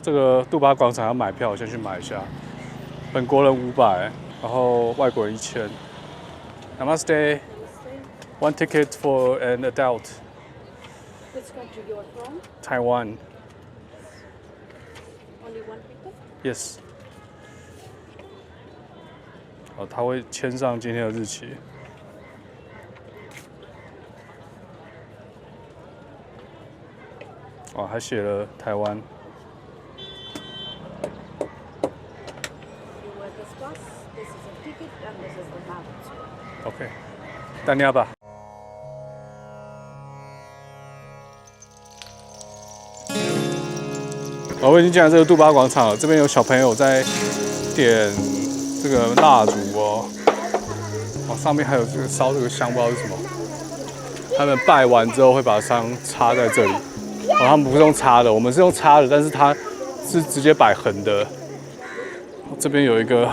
这个杜巴广场要买票，我先去买一下。本国人500，然后外国人1000。Namaste. One ticket for an adult. Which country you are from? Taiwan. Only one ticket? Yes. 他会签上今天的日期。还写了台湾。You will discuss. This is a ticket and this is the map. OK， 丹尼亚吧。我已经进来这个杜巴广场了，这边有小朋友在点这个蜡烛哦。上面还有这个烧这个香，不知道是什么。他们拜完之后会把香插在这里。他们不是用插的，我们是用插的，但是它是直接摆横的。这边有一个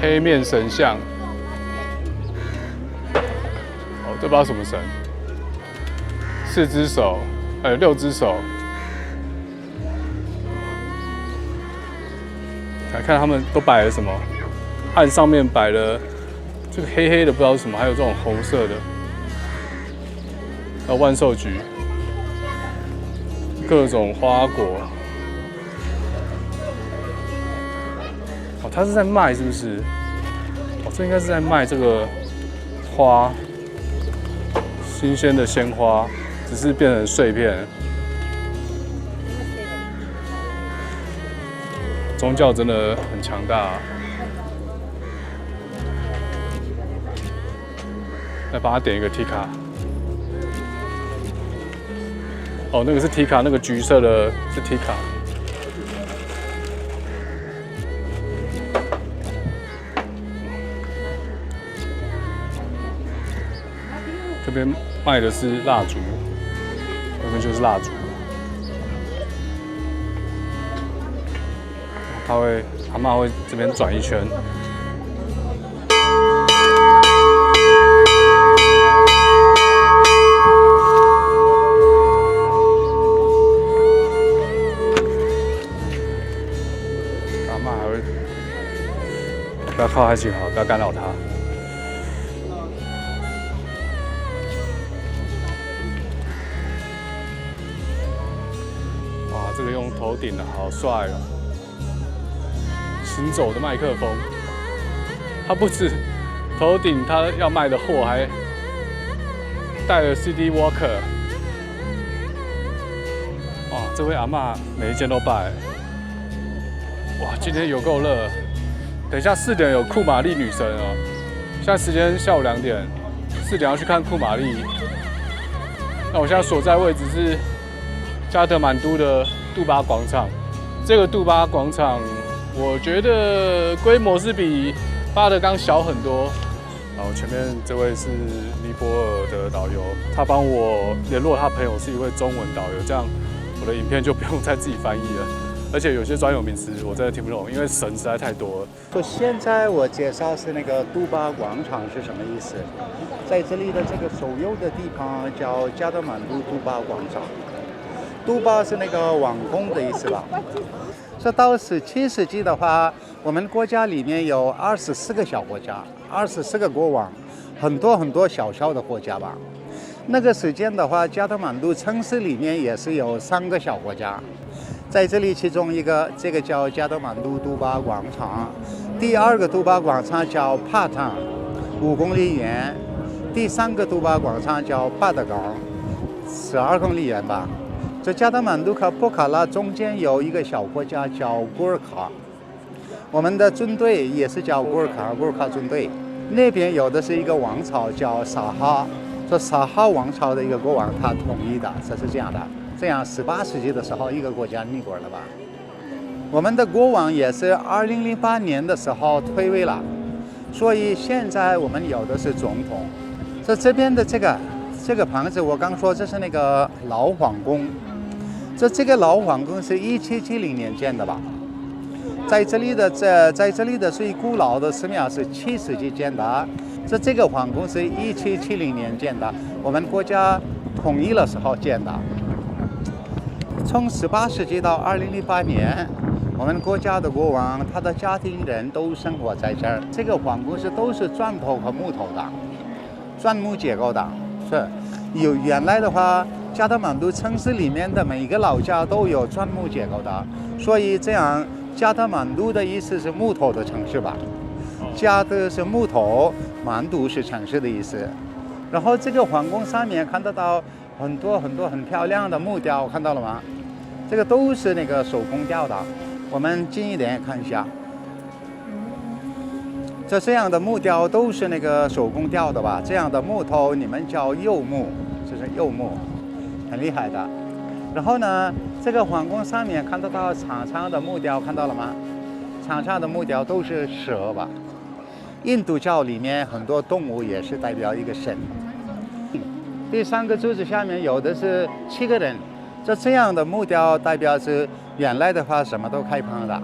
黑面神像，这不知道什么神，4只手，6只手。来看他们都摆了什么，案上面摆了。这个黑黑的不知道是什么，还有这种红色的，还有万寿菊，各种花果。他是在卖是不是？这应该是在卖这个花，新鲜的鲜花，只是变成碎片。宗教真的很强大。来帮他点一个 T 卡。那个是 T 卡，那个橘色的是 T 卡。这边卖的是蜡烛，那边就是蜡烛。阿嬷会这边转一圈。不要靠太近好，不要干扰他。哇，这个用头顶的好帅哦！行走的麦克风，它不止头顶，它要卖的货还带了 CD Walker。哇，这位阿嬷每一件都拜。哇，今天有够热。等一下4点有库玛丽女神哦，现在时间下午2点，4点要去看库玛丽。那我现在所在位置是加德满都的杜巴广场。这个杜巴广场，我觉得规模是比巴德冈小很多。然后前面这位是尼泊尔的导游，他帮我联络他朋友是一位中文导游，这样我的影片就不用再自己翻译了。而且有些专有名词我真的听不懂，因为神实在太多了。就现在我介绍是那个杜巴广场是什么意思？在这里的这个首要的地方叫加德满都杜巴广场。杜巴是那个王宫的意思吧？这到17世纪的话，我们国家里面有24个小国家，24个国王，很多小的国家吧。那个时间的话，加德满都城市里面也是有3个小国家。在这里，其中一个这个叫加德满都杜巴广场，第2个杜巴广场叫帕坦，5公里远，第3个杜巴广场叫巴德冈，12公里远吧。这加德满都和布卡拉中间有一个小国家叫古尔卡，我们的军队也是叫古尔卡军队。那边有的是一个王朝叫萨哈，这萨哈王朝的一个国王他统一的，这是这样的。这样18世纪的时候，一个国家立国了吧？我们的国王也是2008年的时候退位了，所以现在我们有的是总统。这边的这个房子，我刚说这是那个老皇宫，这个老皇宫是1770年建的吧？在这里的最古老的寺庙是7世纪建的，这个皇宫是1770年建的，我们国家统一的时候建的。从18世纪到2008年，我们国家的国王他的家庭人都生活在这儿。这个皇宫都是砖头和木头的，砖木结构的。是有原来的话，加德满都城市里面的每一个老家都有砖木结构的，所以这样加德满都的意思是木头的城市吧？加德是木头，满都是城市的意思。然后这个皇宫上面看得到很多很漂亮的木雕，看到了吗？这个都是那个手工雕的。我们近一点看一下，这样的木雕都是那个手工雕的吧？这样的木头你们叫柚木，这是柚木，很厉害的。然后呢，这个皇宫上面看得到长长的木雕，看到了吗？长长的木雕都是蛇吧？印度教里面很多动物也是代表一个神。第3个柱子下面有的是7个人，这样的木雕代表是原来的话什么都开放的。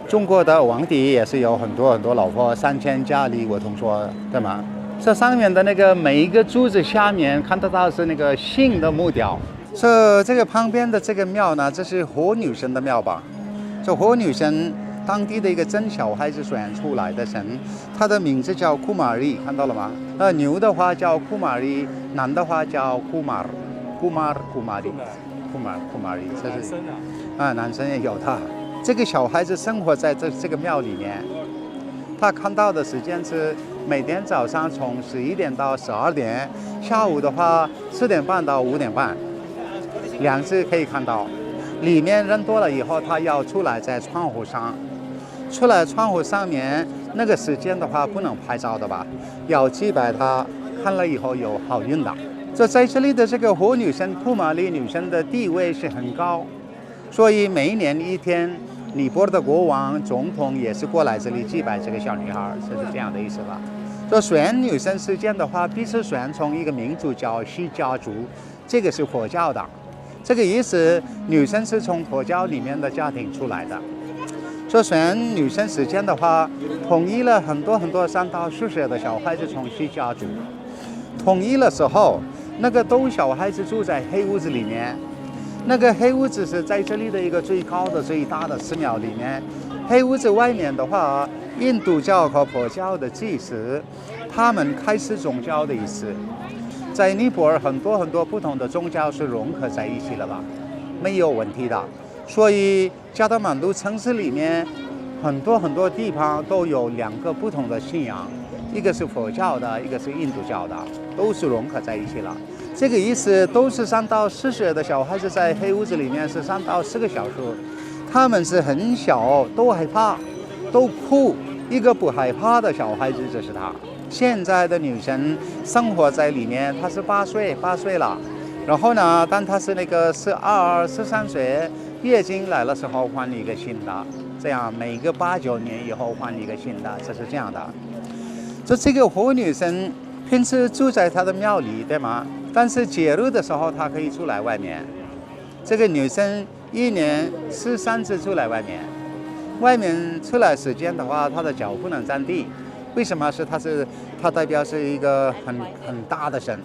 中国的皇帝也是有很多老婆，3000佳丽，我听说，对吗？这上面的那个每一个柱子下面看得到是那个新的木雕。这个旁边的这个庙呢，这是火女神的庙吧？这火女神当地的一个真小孩子选出来的神，他的名字叫库玛丽，看到了吗？牛的话叫库玛丽，男的话叫库玛丽，这是男生也有他。这个小孩子生活在这个庙里面，他看到的时间是每天早上从11点到12点，下午的话4点半到5点半，2次可以看到。里面人多了以后，他要出来在窗户上，出来窗户上面那个时间的话不能拍照的吧，要祭拜他，看了以后有好运的。在这里的这个火女神库玛丽女神的地位是很高，所以每一年一天，尼泊尔的国王、总统也是过来这里祭拜这个小女孩，是这样的意思吧？选女神时间的话，必须选从一个民族叫西家族，这个是佛教的，这个意思女神是从佛教里面的家庭出来的。选女神时间的话，统一了很多3到4岁的小孩子从西家族。统一的时候，那个都小孩子住在黑屋子里面。那个黑屋子是在这里的一个最高的、最大的寺庙里面。黑屋子外面的话，印度教和佛教的祭司，他们开始宗教的意思。在尼泊尔很多不同的宗教是融合在一起了吧，没有问题的。所以加德满都城市里面很多地方都有2个不同的信仰，一个是佛教的，一个是印度教的，都是融合在一起了。这个意思都是3到4岁的小孩子在黑屋子里面是3到4个小时，他们是很小，都害怕，都哭，一个不害怕的小孩子就是他。现在的女神生活在里面，她是8岁了，然后呢，但她是那个12、13岁，月经来的时候换一个新的，这样每个8、9年以后换一个新的，这是这样的。这个火女神平时住在她的庙里，对吗？但是节日的时候她可以出来外面。这个女生1年13次出来外面，外面出来时间的话，她的脚不能沾地。为什么？她代表是一个很大的神，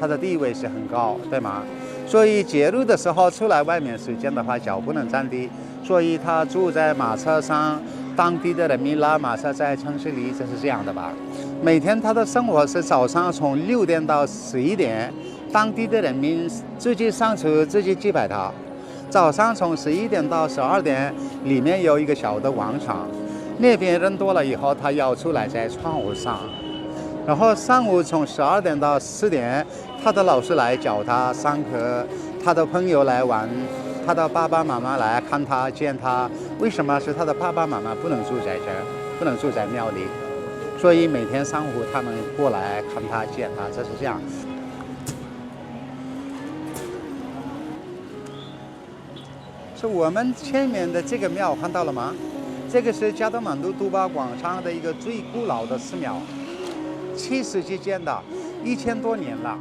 她的地位是很高，对吗？所以节日的时候出来外面时间的话，脚不能沾地，所以她住在马车上，当地的人民拉马车在城市里，这是这样的吧？每天她的生活是早上从6点到11点，当地的人民自己上车自己祭拜她。早上从11点到12点，里面有一个小的广场，那边人多了以后，她要出来在窗户上。然后上午从12点到4点，他的老师来教他上课，他的朋友来玩，他的爸爸妈妈来看他见他。为什么是他的爸爸妈妈不能住在这儿，不能住在庙里？所以每天上午他们过来看他见他，这是这样。是我们前面的这个庙看到了吗？这个是加德满都杜巴广场的一个最古老的寺庙。7世纪建的，1000多年了，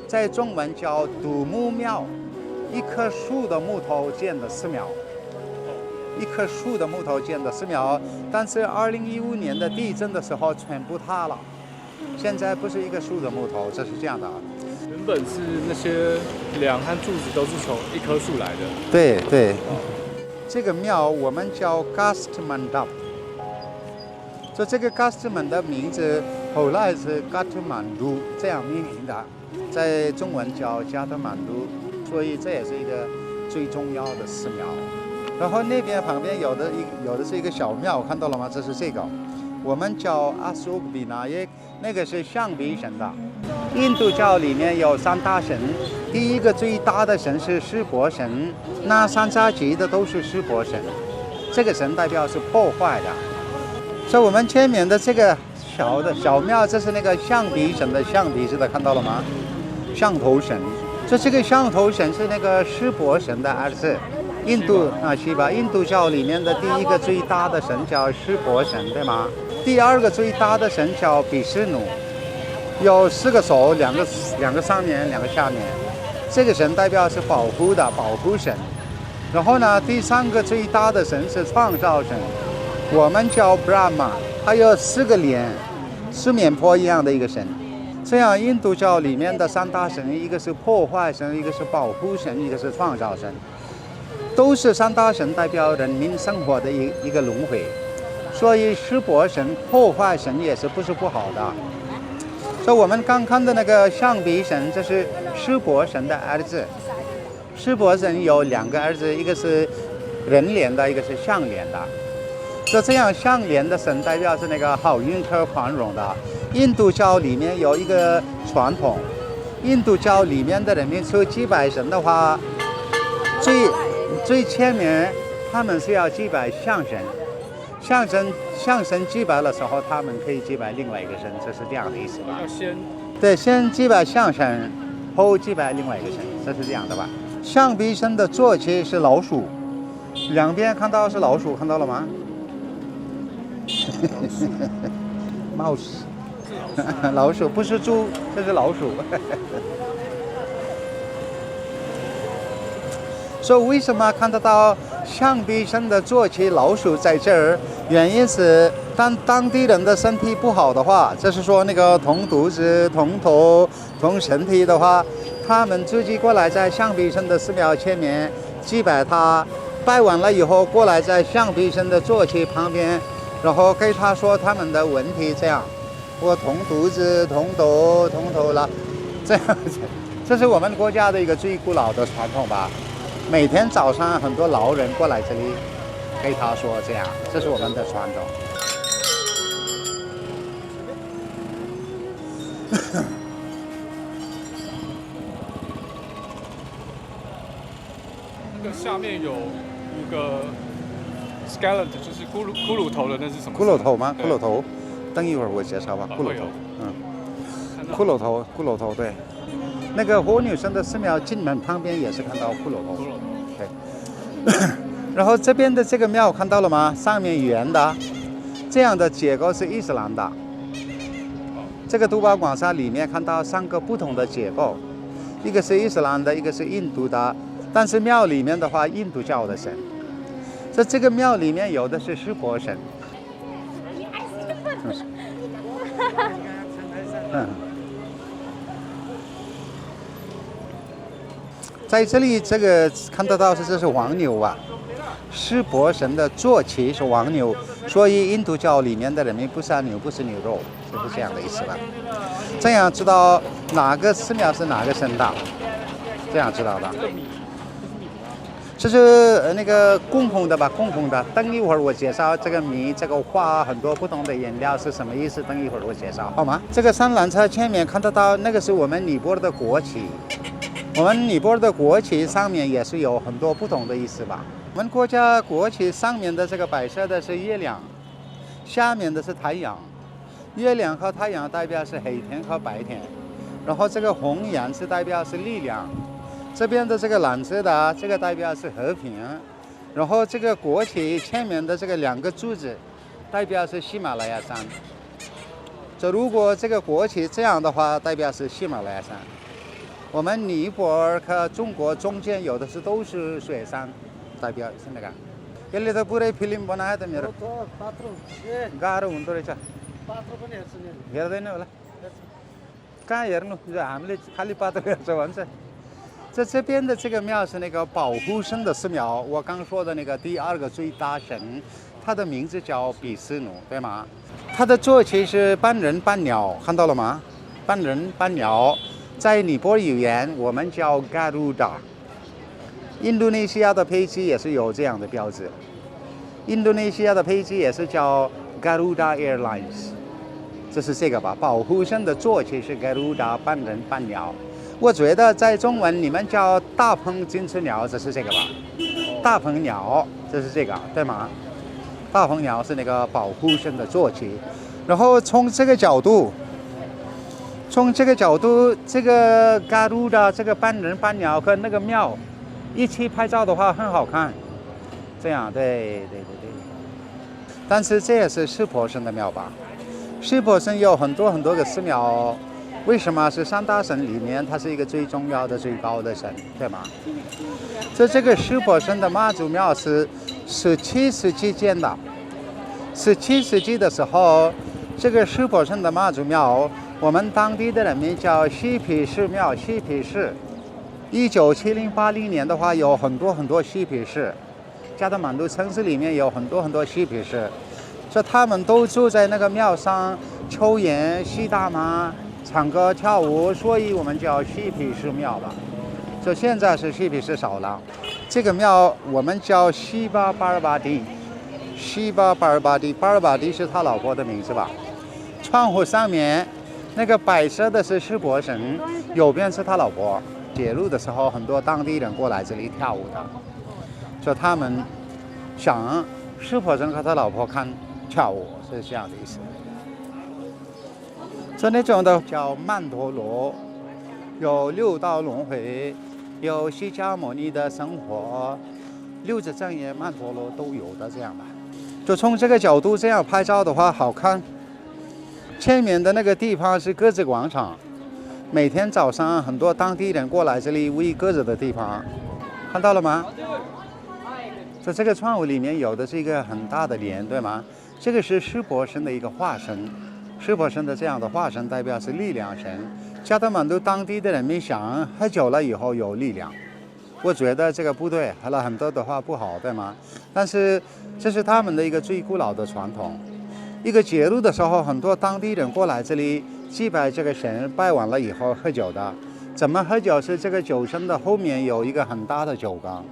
在中文叫杜木庙，一棵树的木头建的寺庙，一棵树的木头建的寺庙。但是2015年的地震的时候全部塌了，现在不是一个树的木头，这是这样的啊。原本是那些梁和柱子都是从一棵树来的。对对，这个庙我们叫 Gastmandap， 就这个 Gastman 的名字后来是 Kathmandu 这样命名的，在中文叫加德满都，所以这也是一个最重要的寺庙。然后那边旁边有的是一个小庙，看到了吗？这是这个，我们叫 Asukbinayak， 那个是象鼻神的。印度教里面有三大神，第一个最大的神是湿婆神，那三叉戟的都是湿婆神，这个神代表是破坏的。所以我们前面的这个小庙，这是那个象鼻神的象鼻子的，看到了吗？象头神，这个象头神是那个湿婆神的儿子。印度教里面的第一个最大的神叫湿婆神，对吗？第二个最大的神叫比湿努，有4个手，两个上面，2个下面。这个神代表是保护的保护神。然后呢，第3个最大的神是创造神，我们叫 Brahma， 还有4个脸，四面婆一样的一个神。这样印度教里面的3大神，一个是破坏神，一个是保护神，一个是创造神。都是3大神代表人民生活的一个轮回，所以湿婆神、破坏神也是不是不好的。所以我们刚看的那个象鼻神，这是湿婆神的儿子。湿婆神有2个儿子，一个是人脸的，一个是象脸的。就这样，象脸的神代表是那个好运和宽容的。印度教里面有一个传统，印度教里面的人民说祭拜神的话，最前面他们是要祭拜象神，象神祭拜的时候，他们可以祭拜另外一个神，这是这样的意思吧？先祭拜象神，后祭拜另外一个神，这是这样的吧？象鼻神的坐骑是老鼠，两边看到是老鼠，看到了吗？mouse， 老鼠不是猪，这是老鼠。所以为什么看得到象鼻神的坐骑老鼠在这儿？原因是当地人的身体不好的话，就是说那个捅肚子、捅头、捅身体的话，他们自己过来在象鼻神的寺庙前面祭拜他，拜完了以后过来在象鼻神的坐骑旁边，然后给他说他们的问题，这样我捅肚子、捅头了，这样子，这是我们国家的一个最古老的传统吧。每天早上很多老人过来这里给他说这样，这是我们的传统。那个下面有5个 skeleton， 就是骷髅头的，那是什么？骷髅头吗？骷髅头，等一会儿我介绍吧。骷髅头，骷髅头，对。那个火女神的寺庙进门旁边也是看到骷髅头。对。然后这边的这个庙看到了吗？上面圆的，这样的结构是伊斯兰的。这个都巴广场里面看到3个不同的结构，一个是伊斯兰的，一个是印度的。但是庙里面的话，印度教的神。这个庙里面有的是湿婆神。在这里，这个看得到这是黄牛啊，湿婆神的坐骑是黄牛，所以印度教里面的人民不杀牛，不吃牛肉，是不是这样的意思吧？这样知道哪个寺庙是哪个神的，这样知道的。这是那个供奉的吧，供奉的。等一会儿我介绍这个米、这个花很多不同的颜料是什么意思，等一会儿我介绍，好吗？这个三缆车前面看得到，那个是我们尼泊尔的国旗。我们尼泊尔的国旗上面也是有很多不同的意思吧。我们国家国旗上面的这个白色的是月亮，下面的是太阳。月亮和太阳代表是黑天和白天，然后这个红颜是代表是力量。这边的这个蓝色的，这个代表是和平。然后这个国旗前面的这个2个柱子，代表是喜马拉雅山。这如果这个国旗这样的话，代表是喜马拉雅山。我们尼泊尔和中国中间有的是都是雪山，代表是那个。यसले त पुरै फिल्म बनायो त मेरो गाह्रो हुँदो रहेछ हेर्दैन होला 干也弄，俺们的哈利巴特说完事。这边的这个庙是那个保护神的寺庙，我刚说的那个第二个最大神，他的名字叫比斯努，对吗？他的坐骑是半人半鸟，看到了吗？半人半鸟，在尼泊尔语言我们叫 Garuda。印度尼西亚的飞机也是有这样的标志，印度尼西亚的飞机也是叫 Garuda Airlines， 这是这个吧？保护神的坐骑是 Garuda 半人半鸟。我觉得在中文你们叫大鹏金翅鸟，这是这个吧？大鹏鸟，这是这个，对吗？大鹏鸟是那个保护神的坐骑。然后从这个角度，这个 Garuda 这个半人半鸟和那个庙一起拍照的话很好看。这样，对。但是这也是湿婆神的庙吧？湿婆神有很多个寺庙。为什么是三大神里面它是一个最重要的最高的神，对吗？这个湿婆神的妈祖庙是17世纪建的。17世纪的时候，这个湿婆神的妈祖庙，我们当地的人民叫西皮士庙。西皮士，1970、80年的话有很多西皮士，加德满都城市里面有很多西皮士，所以他们都住在那个庙上抽烟、吸大麻。唱歌跳舞，所以我们叫西皮士庙吧。就现在是西皮士少了。这个庙我们叫西巴巴尔巴蒂，巴尔巴蒂是他老婆的名字吧？窗户上面那个白色的是湿婆神，右边是他老婆。节日的时候，很多当地人过来这里跳舞的，就他们想湿婆神和他老婆看跳舞，是这样的意思。这那种的叫曼陀罗，有6道轮回，有释迦牟尼的生活，60正业曼陀罗都有的这样的。就从这个角度这样拍照的话好看。前面的那个地方是鸽子广场，每天早上很多当地人过来这里喂鸽子的地方，看到了吗？这个窗户里面有的是一个很大的莲，对吗？这个是湿婆神的一个化身。湿婆神的这样的化身代表是力量神，加德满都当地的人民想喝酒了以后有力量，我觉得这个不对，喝了很多的话不好，对吗？但是这是他们的一个最古老的传统。一个节日的时候，很多当地人过来这里祭拜这个神，拜完了以后喝酒的。怎么喝酒？是这个酒神的后面有一个很大的酒缸，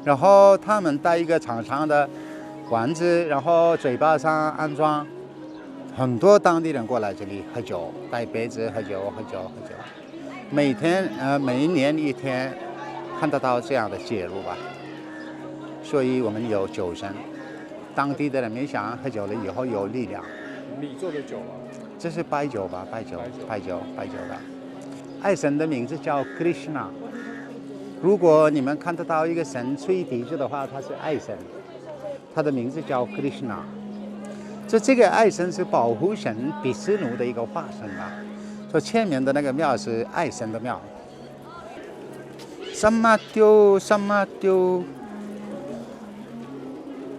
然后他们带一个长长的管子，然后嘴巴上安装。很多当地人过来这里喝酒，带杯子喝酒。每一年一天看得到这样的节日吧。所以我们有酒神，当地的人民想喝酒了以后有力量。米做的酒啊？这是白酒吧？白酒的。爱神的名字叫 Krishna。如果你们看得到一个神吹笛子的话，他是爱神，他的名字叫 Krishna。这个爱神是保护神比斯努的一个化身啊。所以前面的那个庙是爱神的庙。什么丢？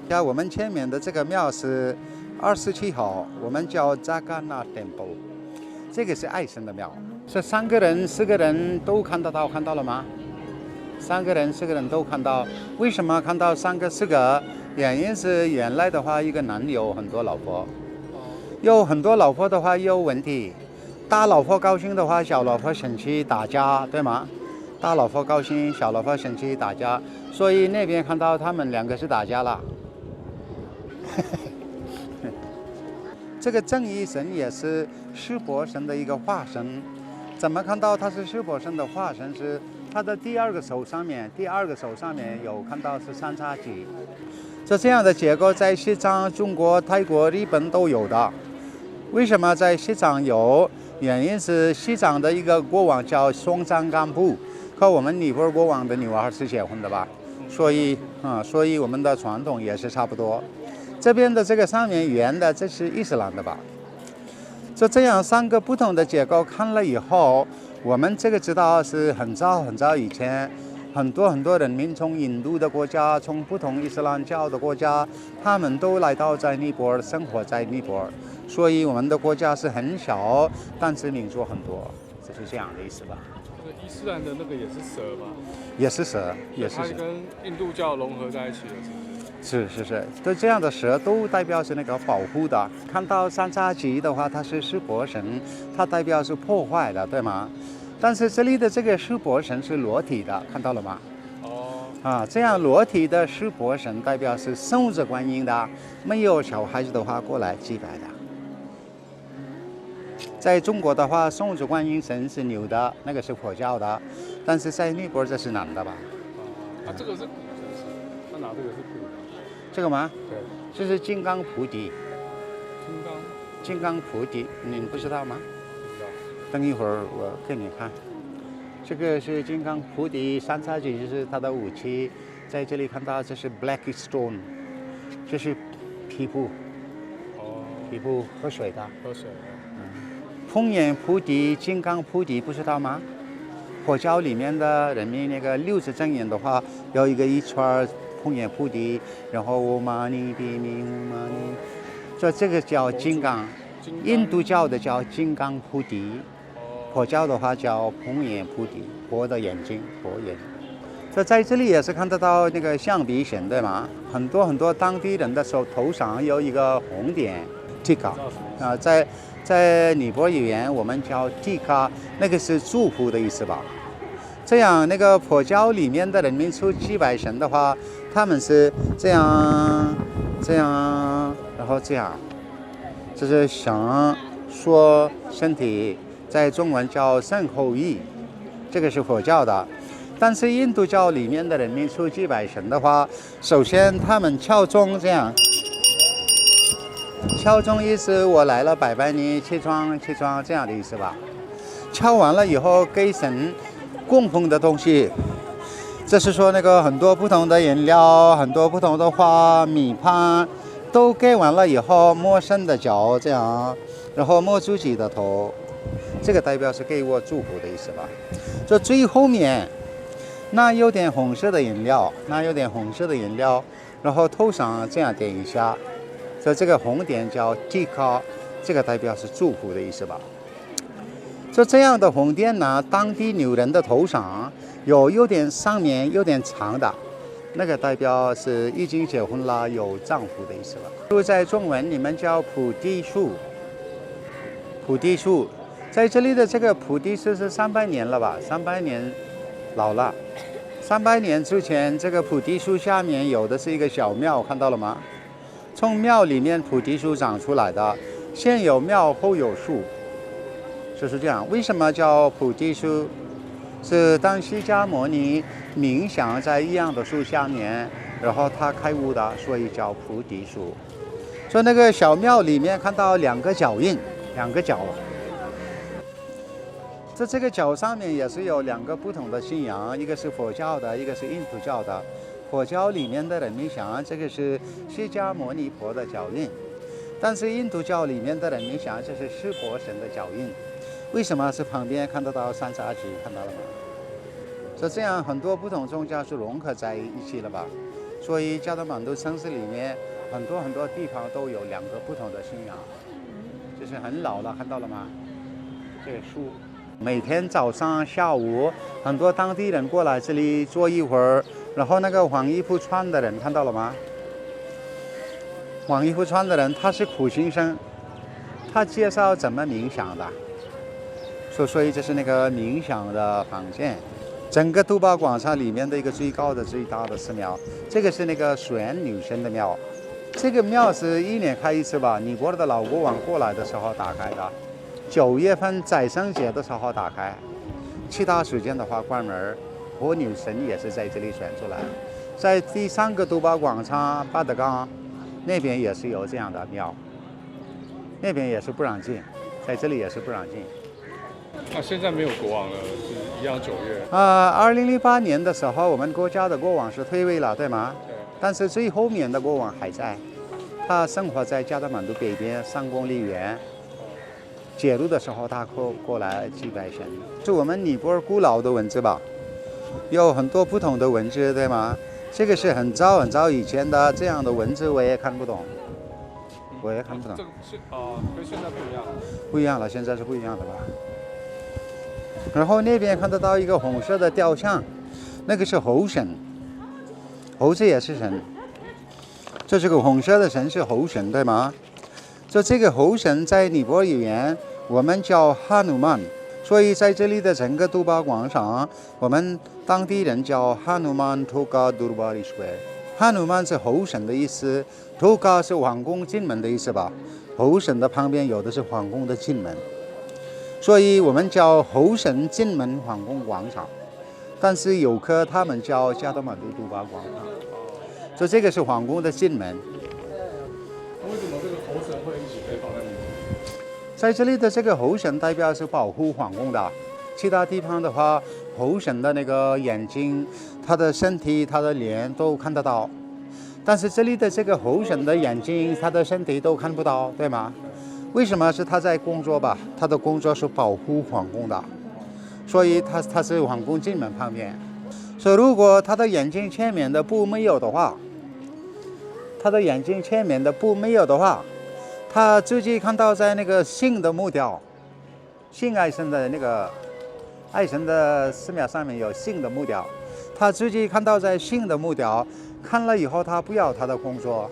我们前面的这个庙是27号，我们叫 Jagannath Temple， 这个是爱神的庙。是3个人、4个人都看得到，看到了吗？3个人、4个人都看到。为什么看到3个、4个？原因是原来的话，一个男有很多老婆，有很多老婆的话有问题。大老婆高兴的话，小老婆生气打架，对吗？大老婆高兴，小老婆生气打架，所以那边看到他们2个是打架了。这个正义神也是湿婆神的一个化身。怎么看到他是湿婆神的化身？是他的第2个手上面有看到是3叉戟。这样的结构在西藏、中国、泰国、日本都有的。为什么在西藏有？原因是西藏的一个国王叫松赞干布，和我们尼泊尔国王的女儿是结婚的吧？所以我们的传统也是差不多。这边的这个上面圆的，这是伊斯兰的吧？这样3个不同的结构看了以后，我们这个知道是很早以前。很多人民从印度的国家，从不同伊斯兰教的国家，他们都来到在尼泊尔，生活在尼泊尔，所以我们的国家是很小，但是民族很多。就是这样的意思吧。这伊斯兰的那个也是蛇吧？也是蛇，也是蛇。它跟印度教融合在一起了，是不是？是，对这样的蛇都代表是那个保护的。看到三叉戟的话，它是湿婆神，它代表是破坏的，对吗？但是这里的这个湿婆神是裸体的，看到了吗？这样裸体的湿婆神代表是送着观音的，没有小孩子的话过来祭拜的。在中国的话，送着观音神是女的，那个是佛教的，但是在尼泊尔这是男的吧？这个是古神是，他拿这个是古的。这个吗？对，这是金刚菩提。金刚菩提，你不知道吗？不知道。等一会儿我给你看。这个是金刚菩提，三叉戟就是他的武器。在这里看到这是 black stone， 这是皮肤。皮肤喝水的。喝水的。风眼菩提、金刚菩提不知道吗？佛教里面的人民那个60真言的话，有一圈风眼菩提，然后乌玛尼比尼乌玛尼，所以这个叫金刚。印度教的叫金刚菩提，佛教的话叫风眼菩提，佛的眼睛，佛眼。所以在这里也是看得到那个象鼻神，对吗？很多当地人的头上有一个红点 ，tika 在尼泊尔语言我们叫 tika， 那个是祝福的意思吧？这样那个佛教里面的人民出祭拜神的话，他们是这样，然后这样，这是想说身体，在中文叫身后意，这个是佛教的。但是印度教里面的人民出祭拜神的话，首先他们敲钟这样，敲钟意思我来了，拜拜你，起床这样的意思吧。敲完了以后给神供奉的东西，这是说那个很多不同的饮料，很多不同的花、米饭，都给完了以后摸神的脚这样，然后摸自己的头，这个代表是给我祝福的意思吧。就最后面那有点红色的饮料，然后头上这样点一下，所以这个红点叫 tika， 这个代表是祝福的意思吧。就这样的红点呢，当地女人的头上有点上面有点长的，那个代表是已经结婚了有丈夫的意思吧。就在中文你们叫菩提树，在这里的这个菩提树是300年了吧，300年老了。300年之前，这个菩提树下面有的是一个小庙，看到了吗？从庙里面菩提树长出来的，先有庙后有树，就是这样。为什么叫菩提树？是当释迦牟尼冥想在一样的树下面，然后他开悟的，所以叫菩提树。所以那个小庙里面看到2个脚印，2个脚。这个脚上面也是有2个不同的信仰，一个是佛教的，一个是印度教的。佛教里面的人民想这个是释迦牟尼佛的脚印，但是印度教里面的人民想这是湿婆神的脚印。为什么是旁边看得到三叉戟，看到了吗？所以这样很多不同宗教是融合在一起了吧？所以加德满都城市里面很多地方都有2个不同的信仰，就是很老了，看到了吗？这个树。每天早上下午很多当地人过来这里坐一会儿，然后那个黄衣服穿的人看到了吗？黄衣服穿的人他是苦行僧，他介绍怎么冥想的，所以这是那个冥想的房间。整个杜巴广场里面的一个最高的最大的寺庙，这个是那个玄女神的庙。这个庙是1年开一次吧，尼泊尔的老国王过来的时候打开的，9月份宰牲节的时候打开，其他时间的话关门。火女神也是在这里选出来。在第3个杜巴广场巴德冈那边也是有这样的庙，那边也是不让进，在这里也是不让进。现在没有国王了，是一样9月。2008年的时候，我们国家的国王是退位了，对吗？对。但是最后面的国王还在，他生活在加德满都北边3公里远。节日的时候，他过来祭拜神。是我们尼泊尔古老的文字吧，有很多不同的文字，对吗？这个是很早以前的，这样的文字我也看不懂，这个是跟现在不一样了。不一样了，现在是不一样的吧？然后那边看得到一个红色的雕像，那个是猴神，猴子也是神。这个红色的神是猴神，对吗？这个猴神在尼泊尔语言我们叫哈努曼，所以在这里的整个杜巴广场，我们当地人叫哈努曼图嘎杜巴里斯维。哈努曼是猴神的意思，图嘎是皇宫进门的意思吧？猴神的旁边有的是皇宫的进门，所以我们叫猴神进门皇宫广场。但是游客他们叫加德满都杜巴广场，所以这个是皇宫的进门。为什么这个猴神会一起被放在那里？在这里的这个猴神代表是保护皇宫的，其他地方的话，猴神的那个眼睛、他的身体、他的脸都看得到，但是这里的这个猴神的眼睛、他的身体都看不到，对吗？为什么？是他在工作吧？他的工作是保护皇宫的，所以他是皇宫进门旁边。所以如果他的眼睛前面的布没有的话，他自己看到在那个信的木雕，信爱神的那个爱神的寺庙上面有信的木雕，他自己看到在信的木雕，看了以后他不要他的工作，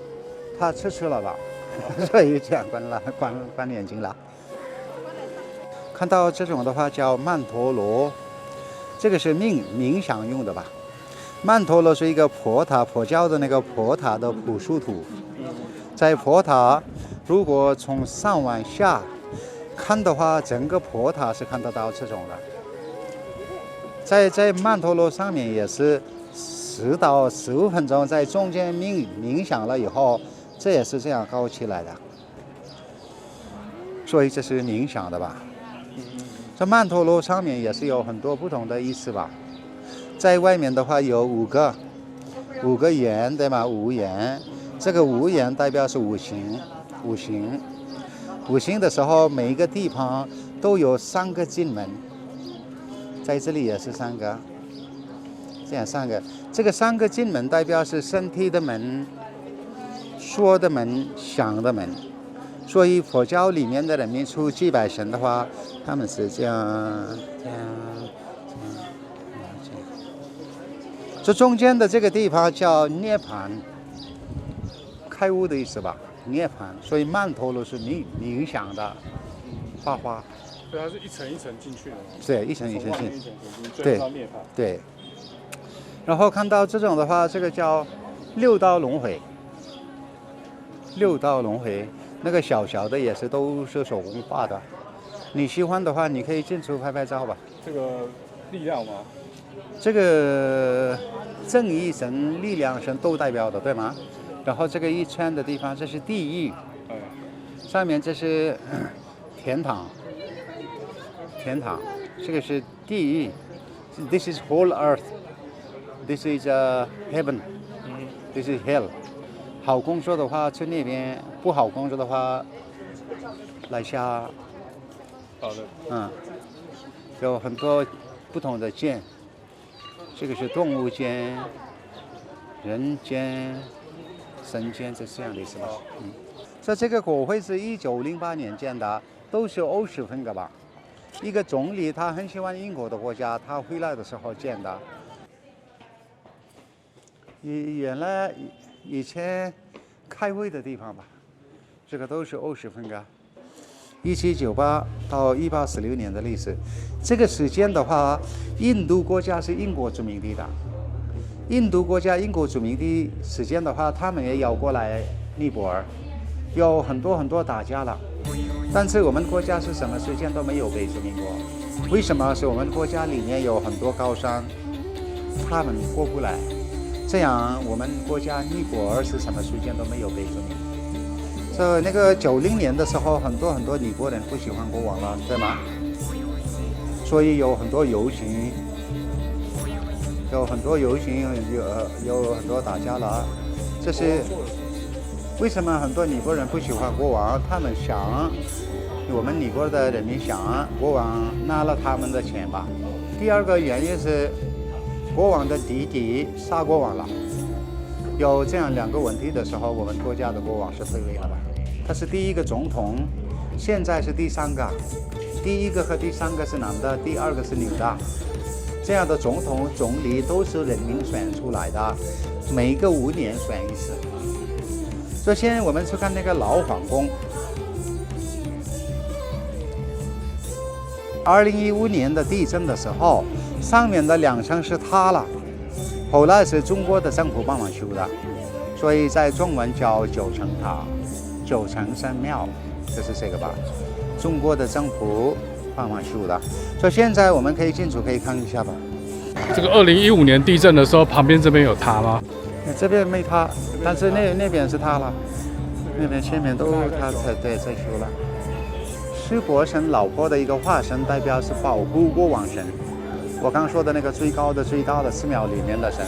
他吃了吧，所以这样关眼睛了。看到这种的话叫曼陀罗，这个是冥想用的吧？曼陀罗是一个佛教的那个佛塔的朴树图，在佛塔如果从上往下看的话，整个佛塔是看得到这种的。在曼陀罗上面也是10到15分钟，在中间冥想了以后，这也是这样高起来的，所以这是冥想的吧。这曼陀罗上面也是有很多不同的意思吧。在外面的话有5个圆，对吗？5圆，这个5圆代表是五行的时候，每一个地方都有3个进门，在这里也是3个，这样3个。这个3个进门代表是身体的门、说的门、想的门。所以佛教里面的人民出祭拜神的话，他们是这样。这中间的这个地方叫涅槃，开悟的意思吧？涅槃，所以曼陀罗是冥想的画花。所以它是一层一层进去的。对，一层一层进。对。涅槃。对。然后看到这种的话，这个叫6道轮回。6道轮回，那个小的也是都是手工画的。你喜欢的话，你可以进出拍照吧。这个力量吗？这个正义神、力量神都代表的，对吗？然后这个一圈的地方，这是地狱，上面这是天堂，这个是地狱。This is whole earth. This is heaven. This is hell. 好工作的话去那边，不好工作的话来下。好的。有很多不同的剑。这个是动物间、人间、神间，这是这样的意思吧？这个国会是1908年建的，都是50分个吧。一个总理他很喜欢英国的国家，他回来的时候建的。原来以前开会的地方吧，这个都是50分个。1798到1846年的历史，这个时间的话，印度国家是英国殖民地的。英国殖民地时间的话，他们也要过来尼泊尔，有很多打架了。但是我们国家是什么时间都没有被殖民过？为什么？是我们国家里面有很多高山，他们过不来，这样我们国家尼泊尔是什么时间都没有被殖民。所以那个90年的时候，很多尼泊尔人不喜欢国王了，对吗？所以有很多游行，有很多打架了。这是为什么很多尼泊尔人不喜欢国王？他们想，我们尼泊尔的人民想，国王拿了他们的钱吧。第二个原因是，国王的弟弟杀国王了。有这样2个问题的时候，我们国家的国王是退位了吧？他是第1个总统，现在是第3个。第一个和第三个是男的，第二个是女的。这样的总统、总理都是人民选出来的，每个5年选一次。首先我们去看那个老皇宫。2015年的地震的时候，上面的2层是塌了，后来是中国的政府帮忙修的，所以在中文叫9层塔、9层神庙，就是这个吧。中国的政府帮忙修的，所以现在我们可以进去可以看一下吧。这个2015年地震的时候，旁边这边有塌吗？这边没塌，但是那边是塌了，那边前面都塌，对，在修了。是国神老婆的一个化身，代表是保护国王神。我刚说的那个最高的、最大的寺庙里面的神，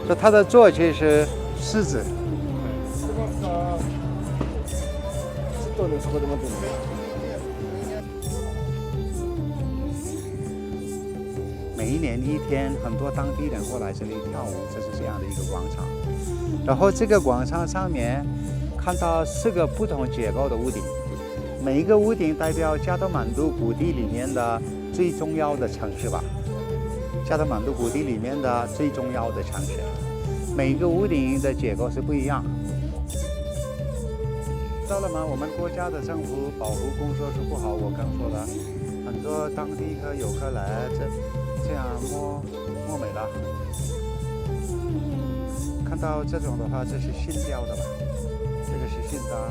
所以它的坐骑是狮子。每一年一天，很多当地人过来这里跳舞，这是这样的一个广场。然后这个广场上面看到4个不同结构的屋顶，每一个屋顶代表加德满都谷地里面的最重要的城市吧。加德满都谷地里面的最重要的城市，每一个屋顶的结构是不一样。知道了吗？我们国家的政府保护工作是不好，我刚说了，很多当地的游客来这样摸美了。看到这种的话，这是新雕的吧？这个是新的，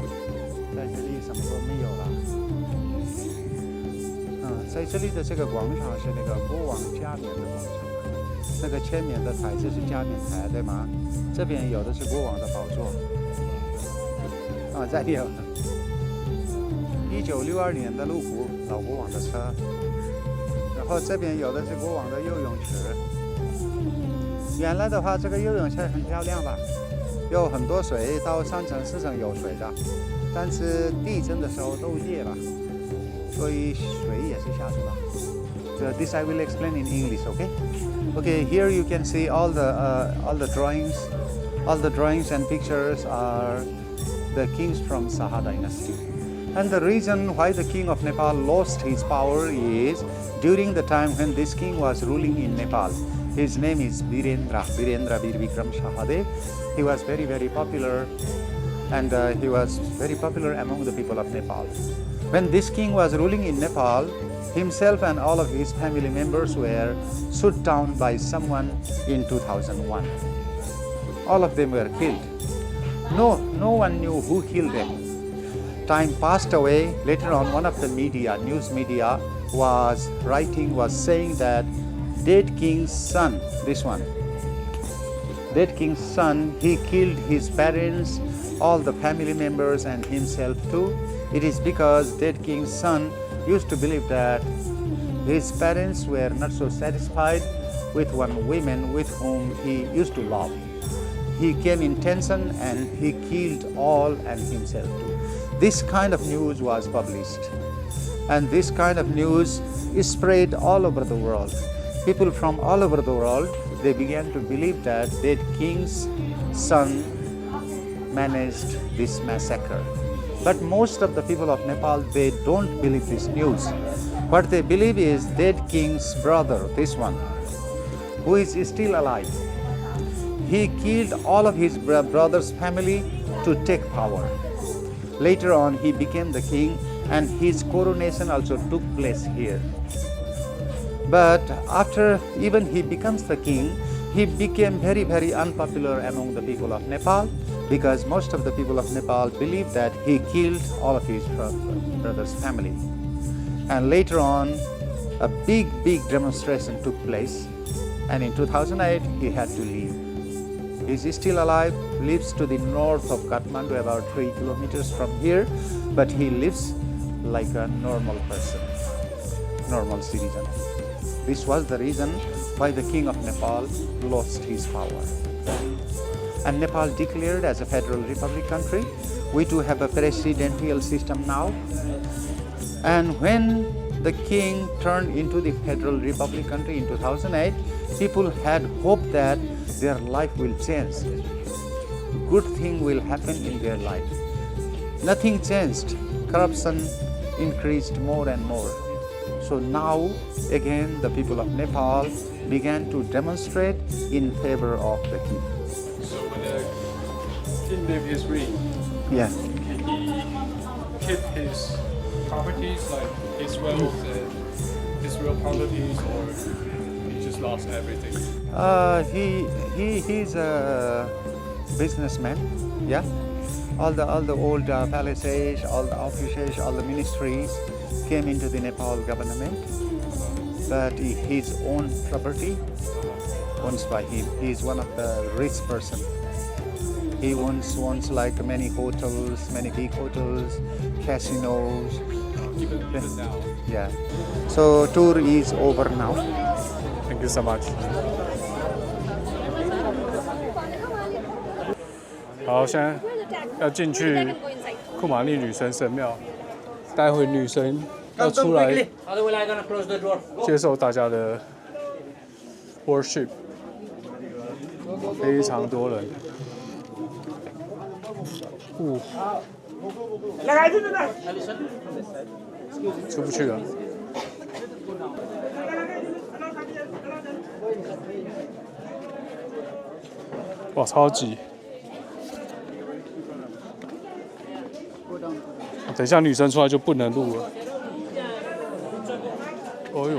在这里什么都没有了。在这里的这个广场是那个国王加冕的广场，那个前面的台子是加冕台，对吗？这边有的是国王的宝座。这里有1962年的路虎老国王的车，然后这边有的是国王的游泳池。原来的话，这个游泳池很漂亮吧，有很多水，到3层4层有水的，但是地震的时候都裂了，所以水也是下去了。So this I will explain in English, okay? Okay, here you can see all the drawings. All the drawings and pictures are the kings from Saha dynasty. And the reason why the king of Nepal lost his power is during the time when this king was ruling in Nepal. His name is Virendra Bir Vikram Shahadev. He was very, very popular, and he was very popular among the people of Nepal. When this king was ruling in Nepal, himself and all of his family members were shot down by someone in 2001. All of them were killed. No one knew who killed them. Time passed away. Later on, one of the news media was saying that dead king's son, dead king's son, he killed his parents, all the family members and himself too. It is because dead king's son used to believe that his parents were not so satisfied with one woman with whom he used to love. He came in tension and he killed all and himself too. This kind of news was published, and this kind of news is spread all over the world. People from all over the world, they began to believe that dead king's son managed this massacre. But most of the people of Nepal, they don't believe this news. What they believe is dead king's brother, this one, who is still alive. He killed all of his brother's family to take power. Later on, he became the king, and his coronation also took place here. But after even he becomes the king, he became very, very unpopular among the people of Nepal, because most of the people of Nepal believe that he killed all of his brother's family. And later on, a big demonstration took place, and in 2008, he had to leave. He's still alive, lives to the north of Kathmandu, about 3 kilometers from here, but he lives like a normal person, normal citizen. This was the reason why the king of Nepal lost his power. And Nepal declared as a federal republic country. We too have a presidential system now. And when the king turned into the federal republic country in 2008, people had hope that their life will change. Good thing will happen in their life. Nothing changed. Corruption increased more and more. So now, again, the people of Nepal began to demonstrate in favor of the king. So when the king lived his reign, Yeah. he kept his properties like his wealth and his real properties, or he just lost everything. He's a businessman. Yeah. All the old palaces, all the offices, all the ministries came into the Nepal government, but his own property owns by him. He's one of the rich person. He owns like many hotels, many big hotels, casinos. Even now. Yeah. So tour is over now. Thank you so much. 好，现在要进去库玛丽女神神庙，待会女神要出来接受大家的 worship， 非常多人。出不去了。哇，超级！等一下女生出来就不能录了。哦呦！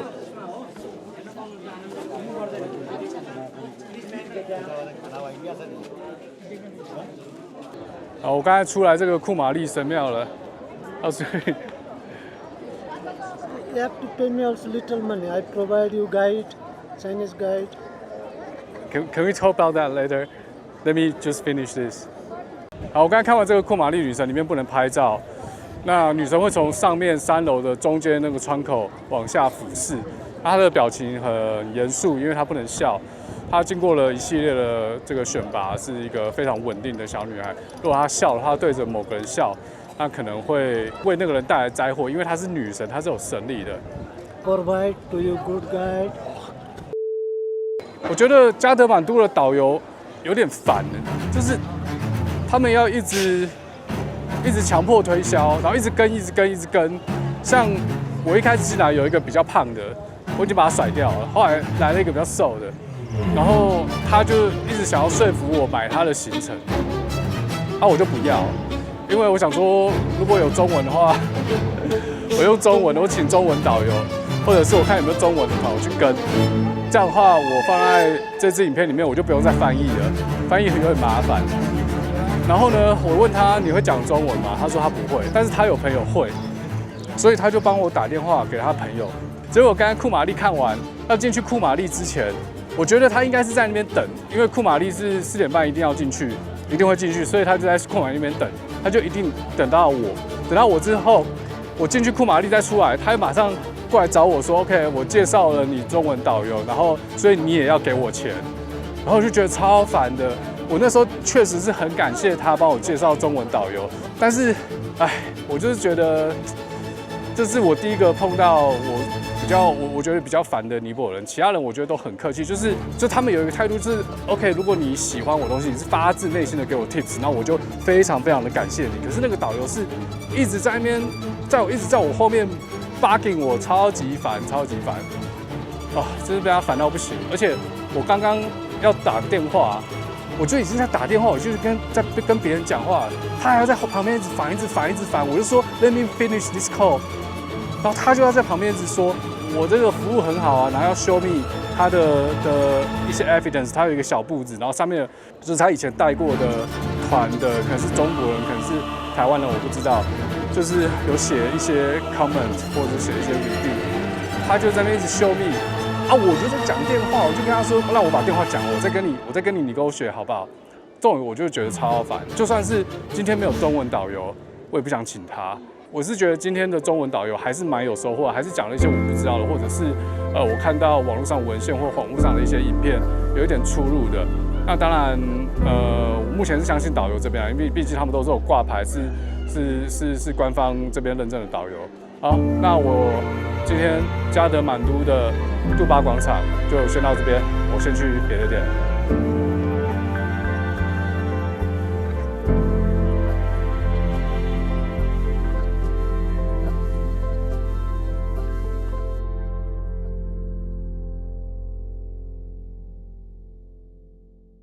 好，我刚才出来这个库玛丽神庙了，所以。You have to pay me also little money. I provide you guide, Chinese guide. Can we talk about that later? Let me just finish this. 好，我刚才看完这个库玛丽女神，里面不能拍照。那女神会从上面3楼的中间那个窗口往下俯视，她的表情很严肃，因为她不能笑。她经过了一系列的这个选拔，是一个非常稳定的小女孩。如果她笑了，她对着某个人笑。那可能会为那个人带来灾祸，因为她是女神，她是有神力的。Provide to you good guide. 我觉得加德满都的导游有点烦，就是他们要一直强迫推销，然后一直跟。像我一开始进来有一个比较胖的，我已经把他甩掉了，后来来了一个比较瘦的，然后他就一直想要说服我买他的行程，我就不要。因为我想说，如果有中文的话，我用中文，我请中文导游，或者是我看有没有中文的团，我去跟。这样的话，我放在这支影片里面，我就不用再翻译了，翻译有点麻烦。然后呢，我问他你会讲中文吗？他说他不会，但是他有朋友会，所以他就帮我打电话给他朋友。结果刚才库玛丽看完，要进去库玛丽之前，我觉得他应该是在那边等，因为库玛丽是4点半一定要进去。一定会进去，所以他就在库玛丽那边等，他就一定等到我之后，我进去库玛丽再出来，他马上过来找我说 ，OK， 我介绍了你中文导游，然后所以你也要给我钱，然后我就觉得超烦的。我那时候确实是很感谢他帮我介绍中文导游，但是，我就是觉得这是我第一个碰到我觉得比较烦的尼泊尔人，其他人我觉得都很客气，就他们有一个态度是 OK， 如果你喜欢我东西，你是发自内心的给我 tips， 那我就非常非常的感谢你。可是那个导游是一直在那边，一直在我后面 bugging 我，超级烦，真是被他烦到不行。而且我刚刚要打电话，我就已经在打电话，我就是在跟别人讲话，他还要在旁边一直烦，我就说 Let me finish this call。然后他就要在旁边一直说，我这个服务很好啊，然后要 show me 他的一些 evidence， 他有一个小簿子，然后上面就是他以前带过的团的，可能是中国人，可能是台湾人，我不知道，就是有写一些 comment 或者写一些 review， 他就在那边一直 show me， 我就在讲电话，我就跟他说，让我把电话讲，我再跟你negotiate好不好？这种我就觉得超烦，就算是今天没有中文导游，我也不想请他。我是觉得今天的中文导游还是蛮有收获，还是讲了一些我不知道的，或者是我看到网络上文献或网络上的一些影片有一点出入的。那当然，我目前是相信导游这边，因为毕竟他们都是有挂牌，是官方这边认证的导游。好，那我今天加德满都的杜巴广场就先到这边，我先去别的店。